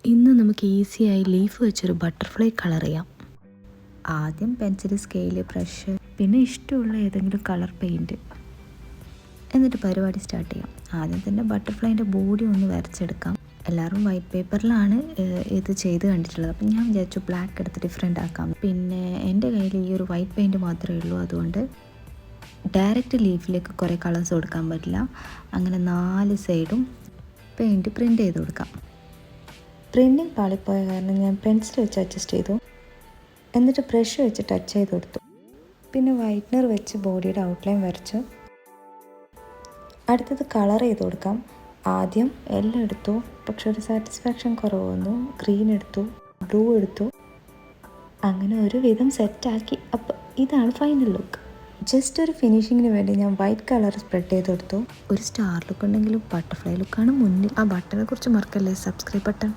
ഇന്ന് നമുക്ക് ഈസിയായി ലീഫ് വെച്ചൊരു ബട്ടർഫ്ലൈ കളർ ചെയ്യാം. ആദ്യം പെൻസിൽ, സ്കെയില്, ബ്രഷ്, പിന്നെ ഇഷ്ടമുള്ള ഏതെങ്കിലും കളർ പെയിൻറ്റ്, എന്നിട്ട് പരിപാടി സ്റ്റാർട്ട് ചെയ്യാം. ആദ്യം തന്നെ ബട്ടർഫ്ലൈൻ്റെ ബോഡി ഒന്ന് വരച്ചെടുക്കാം. എല്ലാവരും വൈറ്റ് പേപ്പറിലാണ് ഇത് ചെയ്ത് കണ്ടിട്ടുള്ളത്. അപ്പം ഞാൻ വിചാരിച്ചു ബ്ലാക്ക് എടുത്ത് ഡിഫറെൻ്റ് ആക്കാം. പിന്നെ എൻ്റെ കയ്യിൽ ഈ ഒരു വൈറ്റ് പെയിൻറ്റ് മാത്രമേ ഉള്ളൂ. അതുകൊണ്ട് ഡയറക്റ്റ് ലീഫിലേക്ക് കുറേ കളേഴ്സ് കൊടുക്കാൻ പറ്റില്ല. അങ്ങനെ 4 സൈഡും പെയിൻറ്റ് പ്രിൻ്റ് ചെയ്ത് കൊടുക്കാം. പ്രിൻറ്റിങ് പാളിപ്പോയ കാരണം ഞാൻ പെൻസിൽ വെച്ച് അഡ്ജസ്റ്റ് ചെയ്തു. എന്നിട്ട് ബ്രഷ് വെച്ച് ടച്ച് ചെയ്ത് കൊടുത്തു. പിന്നെ വൈറ്റ്നർ വെച്ച് ബോഡിയുടെ ഔട്ട്ലൈൻ വരച്ചു. അടുത്തത് കളർ ചെയ്ത് കൊടുക്കാം. ആദ്യം എല്ലാം എടുത്തു, പക്ഷെ ഒരു സാറ്റിസ്ഫാക്ഷൻ കുറവ് വന്നു. ഗ്രീൻ എടുത്തു, ബ്ലൂ എടുത്തു, അങ്ങനെ ഒരുവിധം സെറ്റാക്കി. അപ്പോൾ ഇതാണ് ഫൈനൽ ലുക്ക്. ജസ്റ്റ് ഒരു ഫിനിഷിങ്ങിന് വേണ്ടി ഞാൻ വൈറ്റ് കളർ സ്പ്രെഡ് ചെയ്ത് കൊടുത്തു. ഒരു സ്റ്റാർ ലുക്ക് ഉണ്ടെങ്കിലും ബട്ടർഫ്ലൈ ലുക്കാണ് മുന്നിൽ. ആ ബട്ടനെ കുറിച്ച് മറക്കല്ലേ, സബ്സ്ക്രൈബ് ബട്ടൺ.